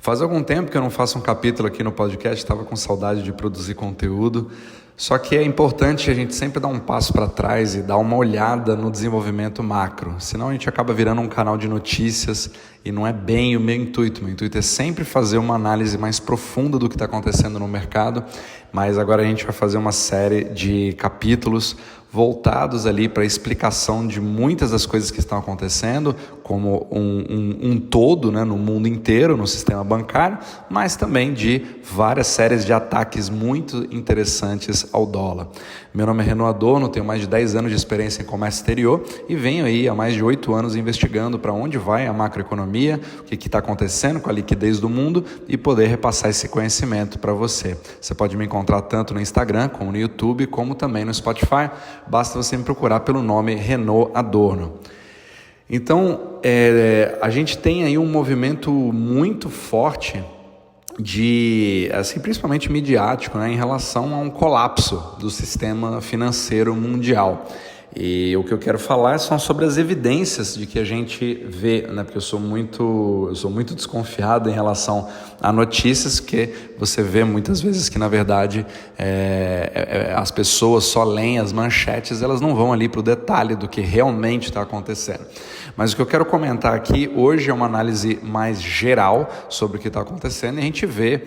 Faz algum tempo que eu não faço um capítulo aqui no podcast, estava com saudade de produzir conteúdo. Só que é importante a gente sempre dar um passo para trás e dar uma olhada no desenvolvimento macro. Senão a gente acaba virando um canal de notícias e não é bem o meu intuito. Meu intuito é sempre fazer uma análise mais profunda do que está acontecendo no mercado. Mas agora a gente vai fazer uma série de capítulos voltados ali para a explicação de muitas das coisas que estão acontecendo, como um todo, né, no mundo inteiro, no sistema bancário, mas também de várias séries de ataques muito interessantes ao dólar. Meu nome é Renaud Adorno, tenho mais de 10 anos de experiência em comércio exterior e venho aí há mais de 8 anos investigando para onde vai a macroeconomia, o que está acontecendo com a liquidez do mundo e poder repassar esse conhecimento para você. Você pode me encontrar tanto no Instagram, como no YouTube, como também no Spotify. Basta você me procurar pelo nome Renaud Adorno. Então, a gente tem aí um movimento muito forte principalmente midiático, né, em relação a um colapso do sistema financeiro mundial. E o que eu quero falar são sobre as evidências de que a gente vê, né, porque eu sou muito desconfiado em relação a notícias que você vê muitas vezes que, na verdade, as pessoas só leem as manchetes, elas não vão ali para o detalhe do que realmente está acontecendo. Mas o que eu quero comentar aqui hoje é uma análise mais geral sobre o que está acontecendo e a gente vê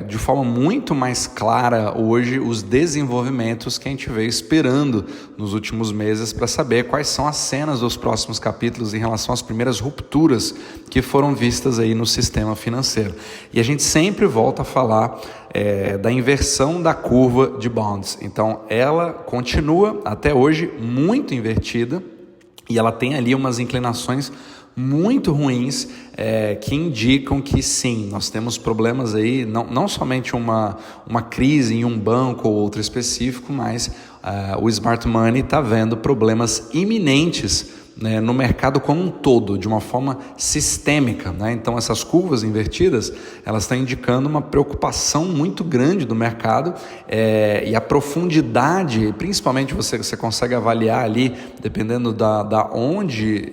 de forma muito mais clara hoje os desenvolvimentos que a gente veio esperando nos últimos meses para saber quais são as cenas dos próximos capítulos em relação às primeiras rupturas que foram vistas aí no sistema financeiro. E a gente sempre volta a falar da inversão da curva de bonds. Então ela continua até hoje muito invertida e ela tem ali umas inclinações muito ruins que indicam que sim, nós temos problemas aí, não somente uma crise em um banco ou outro específico, mas o smart money está vendo problemas iminentes, né, no mercado como um todo, de uma forma sistêmica, né? Então essas curvas invertidas, elas estão indicando uma preocupação muito grande do mercado e a profundidade, principalmente você consegue avaliar ali, dependendo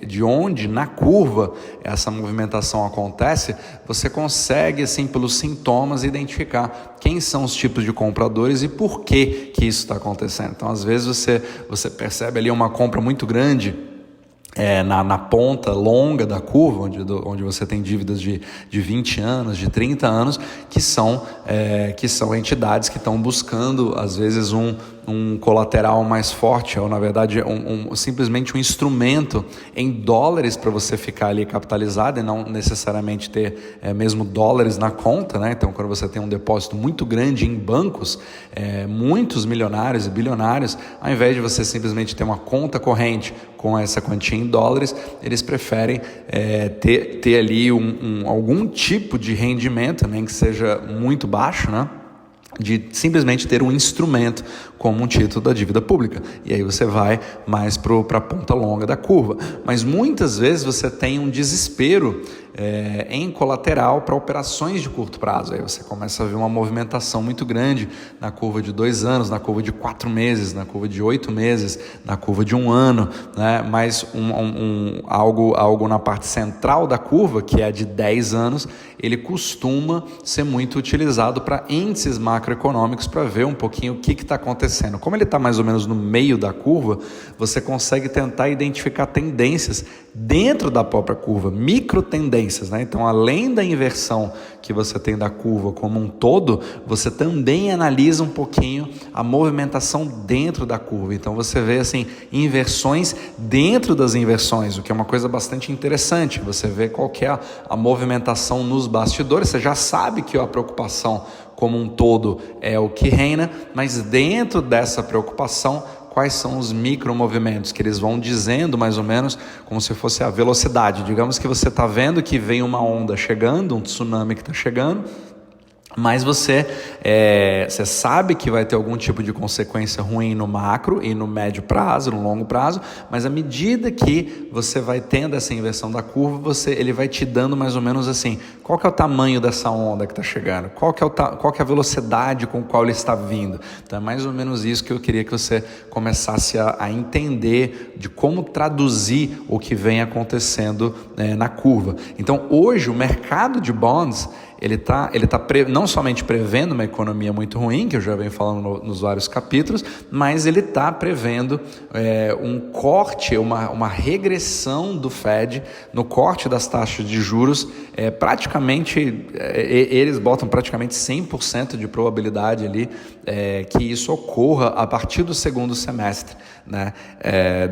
de onde na curva essa movimentação acontece, você consegue, assim, pelos sintomas, identificar quem são os tipos de compradores e por que isso está acontecendo. Então, às vezes você percebe ali uma compra muito grande na ponta longa da curva, onde você tem dívidas de 20 anos, de 30 anos, que são entidades que estão buscando, às vezes, um colateral mais forte, ou na verdade simplesmente um instrumento em dólares para você ficar ali capitalizado e não necessariamente ter mesmo dólares na conta, né? Então, quando você tem um depósito muito grande em bancos, muitos milionários e bilionários, ao invés de você simplesmente ter uma conta corrente com essa quantia em dólares, eles preferem ter ali algum tipo de rendimento, nem que seja muito baixo, né? De simplesmente ter um instrumento como um título da dívida pública. E aí você vai mais para a ponta longa da curva. Mas muitas vezes você tem um desespero em colateral para operações de curto prazo. Aí você começa a ver uma movimentação muito grande na curva de 2 anos, na curva de 4 meses, na curva de 8 meses, na curva de 1 ano, né? Mas algo na parte central da curva, que é a de 10 anos, ele costuma ser muito utilizado para índices macroeconômicos para ver um pouquinho o que está acontecendo. Como ele está mais ou menos no meio da curva, você consegue tentar identificar tendências dentro da própria curva, micro tendências, né? Então, além da inversão que você tem da curva como um todo, você também analisa um pouquinho a movimentação dentro da curva. Então, você vê assim, inversões dentro das inversões, o que é uma coisa bastante interessante. Você vê qual que é a movimentação nos bastidores, você já sabe que a preocupação como um todo é o que reina, mas dentro dessa preocupação, quais são os micromovimentos que eles vão dizendo mais ou menos como se fosse a velocidade. Digamos que você está vendo que vem uma onda chegando, um tsunami que está chegando, Mas você sabe que vai ter algum tipo de consequência ruim no macro e no médio prazo, no longo prazo, mas à medida que você vai tendo essa inversão da curva, ele vai te dando mais ou menos assim, qual que é o tamanho dessa onda que está chegando, qual que é a velocidade com a qual ele está vindo. Então é mais ou menos isso que eu queria que você começasse a entender de como traduzir o que vem acontecendo na curva. Então hoje o mercado de bonds, ele tá não somente prevendo uma economia muito ruim, que eu já venho falando nos vários capítulos, mas ele está prevendo um corte, uma regressão do Fed no corte das taxas de juros. Eles botam praticamente 100% de probabilidade ali que isso ocorra a partir do segundo semestre, né,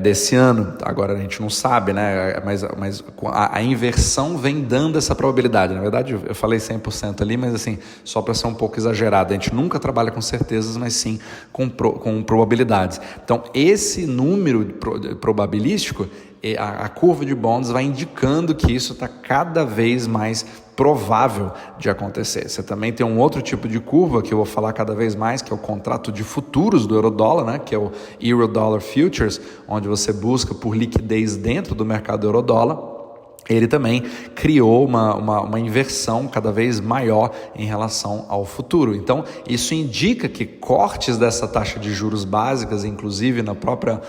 desse ano. Agora a gente não sabe, né, mas a inversão vem dando essa probabilidade. Na verdade, eu falei 100% ali, mas assim, só para ser um pouco exagerado. A gente nunca trabalha com certezas, mas sim com probabilidades. Então, esse número probabilístico, a curva de bonds vai indicando que isso está cada vez mais provável de acontecer. Você também tem um outro tipo de curva que eu vou falar cada vez mais, que é o contrato de futuros do Eurodólar, né? Que é o Eurodollar Futures, onde você busca por liquidez dentro do mercado Eurodólar. Ele também criou uma inversão cada vez maior em relação ao futuro. Então, isso indica que cortes dessa taxa de juros básicas, inclusive na própria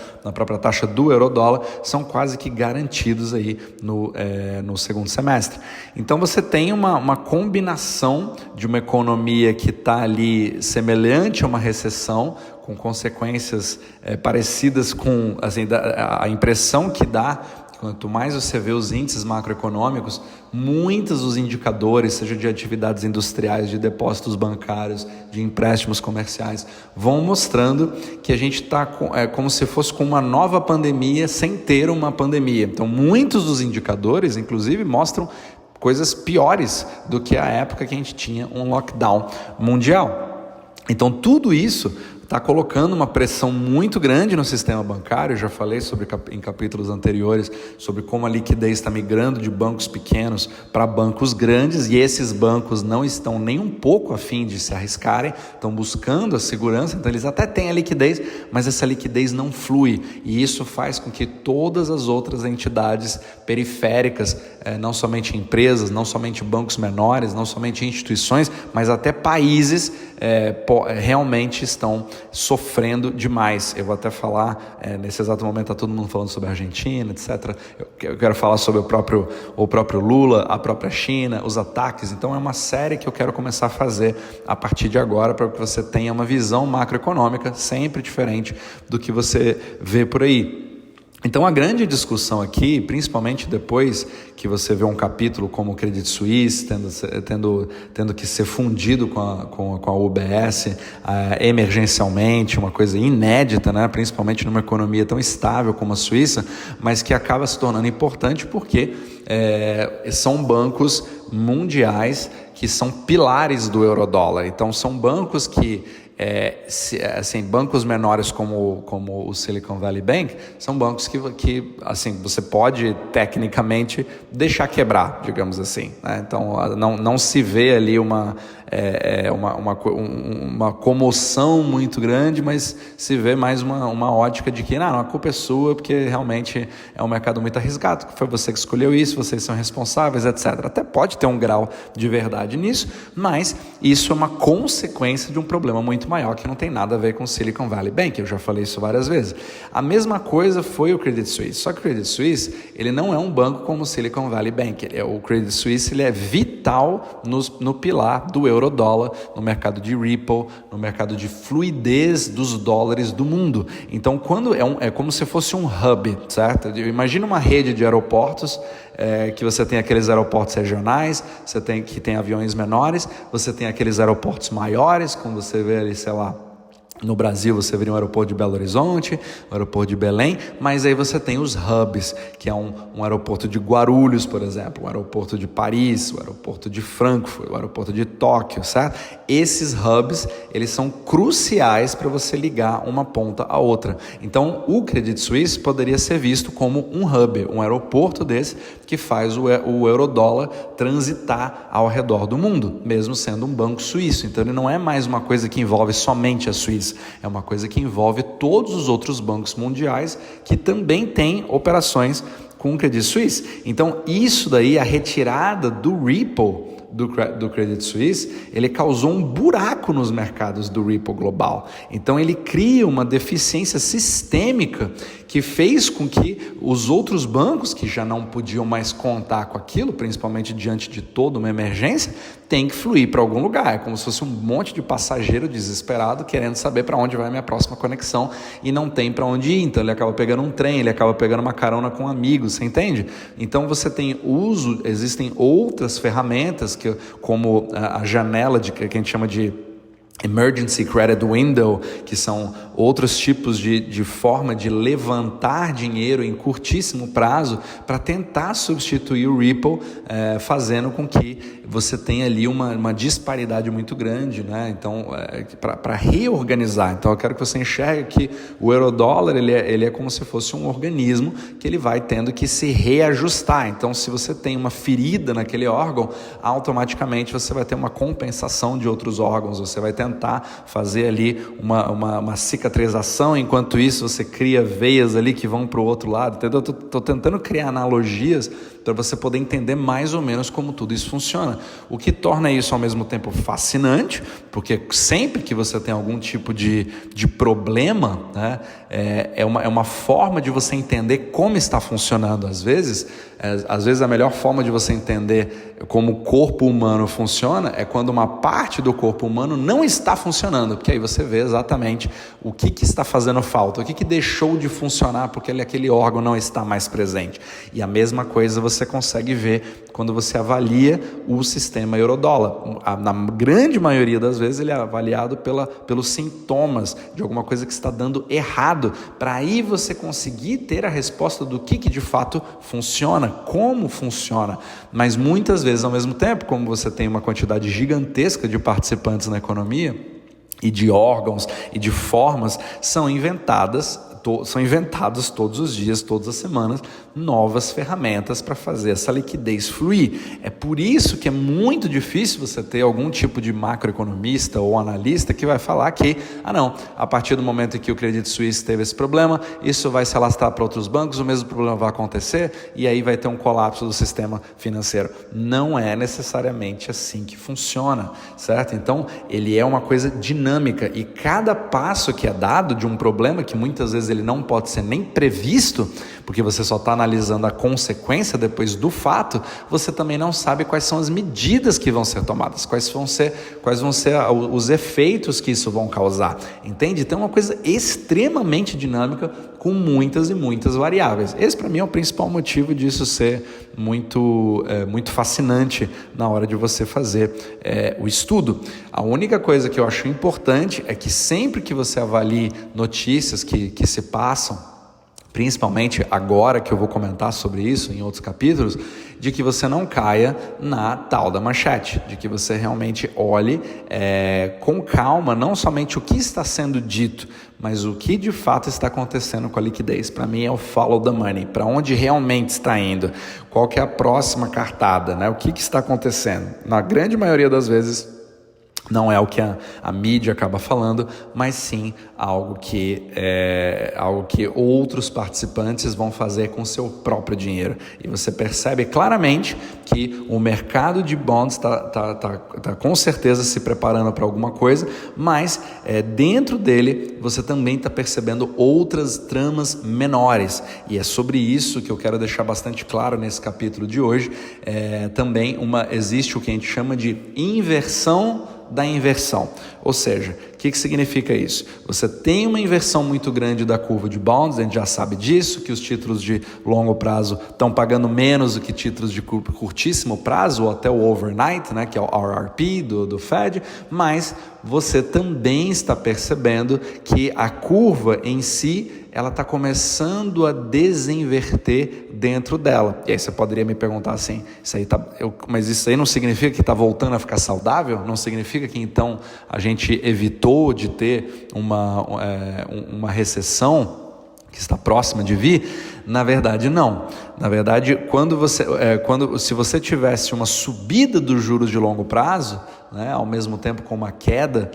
taxa do Eurodólar, são quase que garantidos aí no segundo semestre. Então, você tem uma combinação de uma economia que está ali semelhante a uma recessão, com consequências parecidas com assim, a impressão que dá. Quanto mais você vê os índices macroeconômicos, muitos dos indicadores, seja de atividades industriais, de depósitos bancários, de empréstimos comerciais, vão mostrando que a gente está como se fosse com uma nova pandemia sem ter uma pandemia. Então, muitos dos indicadores, inclusive, mostram coisas piores do que a época que a gente tinha um lockdown mundial. Então, tudo isso está colocando uma pressão muito grande no sistema bancário. Eu já falei em capítulos anteriores sobre como a liquidez está migrando de bancos pequenos para bancos grandes, e esses bancos não estão nem um pouco a fim de se arriscarem, estão buscando a segurança. Então eles até têm a liquidez, mas essa liquidez não flui, e isso faz com que todas as outras entidades periféricas, não somente empresas, não somente bancos menores, não somente instituições, mas até países realmente estão sofrendo demais. Eu vou até falar, nesse exato momento está todo mundo falando sobre a Argentina, etc. Eu quero falar sobre o próprio Lula, a própria China, os ataques. Então é uma série que eu quero começar a fazer a partir de agora, para que você tenha uma visão macroeconômica sempre diferente do que você vê por aí. Então a grande discussão aqui, principalmente depois que você vê um capítulo como o Credit Suisse tendo que ser fundido com a UBS emergencialmente, uma coisa inédita, né? Principalmente numa economia tão estável como a Suíça, mas que acaba se tornando importante porque são bancos mundiais que são pilares do eurodólar. Então são bancos que bancos menores como o Silicon Valley Bank são bancos que assim, você pode tecnicamente deixar quebrar, digamos assim, né? Então não se vê ali uma comoção muito grande, mas se vê mais uma ótica de que não, a culpa é sua, porque realmente é um mercado muito arriscado, foi você que escolheu isso, vocês são responsáveis, etc. Até pode ter um grau de verdade nisso, mas isso é uma consequência de um problema muito maior que não tem nada a ver com o Silicon Valley Bank. Eu já falei isso várias vezes. A mesma coisa foi o Credit Suisse, só que o Credit Suisse ele não é um banco como o Silicon Valley Bank. O Credit Suisse ele é vital no pilar do eurodólar, no mercado de Ripple, no mercado de fluidez dos dólares do mundo. Então, quando é como se fosse um hub, certo? Imagina uma rede de aeroportos, que você tem aqueles aeroportos regionais, você tem aviões menores, você tem aqueles aeroportos maiores, como você vê ali, sei lá, No Brasil você veria um aeroporto de Belo Horizonte, um aeroporto de Belém, mas aí você tem os hubs, que é um aeroporto de Guarulhos, por exemplo, um aeroporto de Paris, o aeroporto de Frankfurt, o aeroporto de Tóquio, certo? Esses hubs, eles são cruciais para você ligar uma ponta à outra. Então, o Credit Suisse poderia ser visto como um hub, um aeroporto desse que faz o eurodólar transitar ao redor do mundo, mesmo sendo um banco suíço. Então, ele não é mais uma coisa que envolve somente a Suíça. É uma coisa que envolve todos os outros bancos mundiais que também têm operações com o Credit Suisse. Então, isso daí, a retirada do Ripple do Credit Suisse, ele causou um buraco nos mercados do Ripple global. Então, ele cria uma deficiência sistêmica que fez com que os outros bancos, que já não podiam mais contar com aquilo, principalmente diante de toda uma emergência, tem que fluir para algum lugar. É como se fosse um monte de passageiro desesperado querendo saber para onde vai a minha próxima conexão e não tem para onde ir. Então, ele acaba pegando um trem, ele acaba pegando uma carona com amigos, você entende? Então, você tem existem outras ferramentas, como a janela que a gente chama de Emergency Credit Window, que são outros tipos de forma de levantar dinheiro em curtíssimo prazo para tentar substituir o Ripple, fazendo com que você tenha ali uma disparidade muito grande, né? Então, para reorganizar. Então, eu quero que você enxergue que o eurodólar ele é como se fosse um organismo que ele vai tendo que se reajustar. Então, se você tem uma ferida naquele órgão, automaticamente você vai ter uma compensação de outros órgãos, você vai tentar fazer ali uma cicatrização, enquanto isso você cria veias ali que vão para o outro lado, entendeu? Estou tentando criar analogias para você poder entender mais ou menos como tudo isso funciona, o que torna isso ao mesmo tempo fascinante, porque sempre que você tem algum tipo de problema, né, é uma forma de você entender como está funcionando. Às vezes a melhor forma de você entender como o corpo humano funciona é quando uma parte do corpo humano não está funcionando, porque aí você vê exatamente o que está fazendo falta, o que deixou de funcionar porque aquele órgão não está mais presente. E a mesma coisa você consegue ver quando você avalia o sistema eurodólar. Na grande maioria das vezes ele é avaliado pelos sintomas de alguma coisa que está dando errado, para aí você conseguir ter a resposta do que de fato funciona, como funciona. Mas muitas vezes, ao mesmo tempo, como você tem uma quantidade gigantesca de participantes na economia e de órgãos e de formas, são inventados todos os dias, todas as semanas, novas ferramentas para fazer essa liquidez fluir. É por isso que é muito difícil você ter algum tipo de macroeconomista ou analista que vai falar que, a partir do momento em que o Credit Suisse teve esse problema, isso vai se alastrar para outros bancos, o mesmo problema vai acontecer e aí vai ter um colapso do sistema financeiro. Não é necessariamente assim que funciona, certo? Então, ele é uma coisa dinâmica e cada passo que é dado de um problema que muitas vezes ele não pode ser nem previsto, porque você só está analisando a consequência depois do fato, você também não sabe quais são as medidas que vão ser tomadas, quais vão ser os efeitos que isso vão causar, entende? Então é uma coisa extremamente dinâmica com muitas e muitas variáveis. Esse para mim é o principal motivo disso ser muito fascinante na hora de você fazer o estudo. A única coisa que eu acho importante é que sempre que você avalie notícias que se passam, principalmente agora que eu vou comentar sobre isso em outros capítulos, de que você não caia na tal da manchete, de que você realmente olhe com calma, não somente o que está sendo dito, mas o que de fato está acontecendo com a liquidez. Para mim é o follow the money, para onde realmente está indo, qual que é a próxima cartada, né? O que está acontecendo. Na grande maioria das vezes, não é o que a mídia acaba falando, mas sim algo que outros participantes vão fazer com seu próprio dinheiro. E você percebe claramente que o mercado de bonds está com certeza se preparando para alguma coisa, mas dentro dele você também está percebendo outras tramas menores. E é sobre isso que eu quero deixar bastante claro nesse capítulo de hoje. Também existe o que a gente chama de inversão da inversão, ou seja, o que significa isso? Você tem uma inversão muito grande da curva de bonds, a gente já sabe disso, que os títulos de longo prazo estão pagando menos do que títulos de curtíssimo prazo, ou até o overnight, né, que é o RRP do Fed, mas você também está percebendo que a curva em si ela está começando a desinverter dentro dela. E aí você poderia me perguntar assim, mas isso aí não significa que está voltando a ficar saudável? Não significa que então a gente evitou de ter uma recessão que está próxima de vir? Na verdade, não. Na verdade, se você tivesse uma subida dos juros de longo prazo, né, ao mesmo tempo com uma queda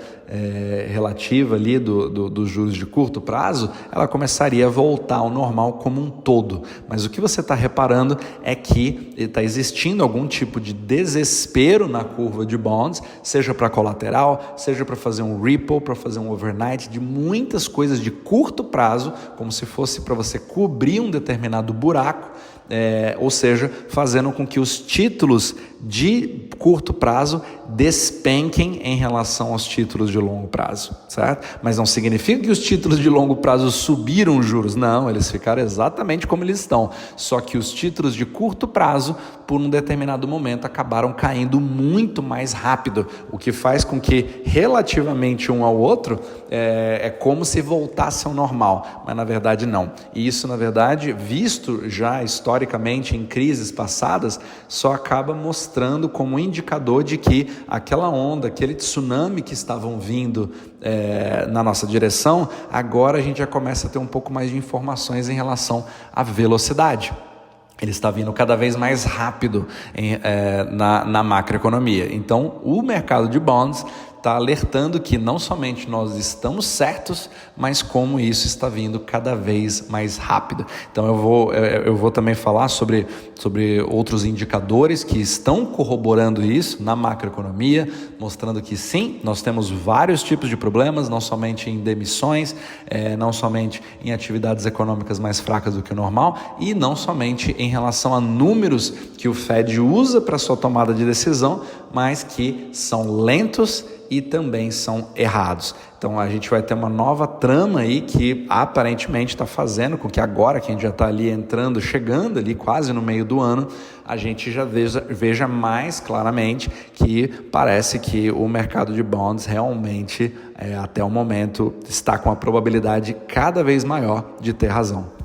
relativa ali dos juros de curto prazo, ela começaria a voltar ao normal como um todo. Mas o que você está reparando é que está existindo algum tipo de desespero na curva de bonds, seja para colateral, seja para fazer um ripple, para fazer um overnight, de muitas coisas de curto prazo, como se fosse para você cobrir um determinado buraco, ou seja, fazendo com que os títulos de curto prazo despenquem em relação aos títulos de longo prazo, certo? Mas não significa que os títulos de longo prazo subiram os juros, não, eles ficaram exatamente como eles estão, só que os títulos de curto prazo, por um determinado momento, acabaram caindo muito mais rápido, o que faz com que, relativamente um ao outro, é como se voltasse ao normal, mas na verdade não. E isso, na verdade, visto já historicamente em crises passadas, só acaba mostrando como indicador de que aquela onda, aquele tsunami que estavam vindo na nossa direção, agora a gente já começa a ter um pouco mais de informações em relação à velocidade. Ele está vindo cada vez mais rápido na macroeconomia. Então, o mercado de bonds está alertando que não somente nós estamos certos, mas como isso está vindo cada vez mais rápido. Então eu vou também falar sobre outros indicadores que estão corroborando isso na macroeconomia, mostrando que sim, nós temos vários tipos de problemas, não somente em demissões, não somente em atividades econômicas mais fracas do que o normal, e não somente em relação a números que o Fed usa para sua tomada de decisão, mas que são lentos e também são errados. Então a gente vai ter uma nova trama aí que aparentemente está fazendo com que agora que a gente já está ali chegando ali quase no meio do ano, a gente já veja mais claramente que parece que o mercado de bonds realmente, até o momento, está com a probabilidade cada vez maior de ter razão.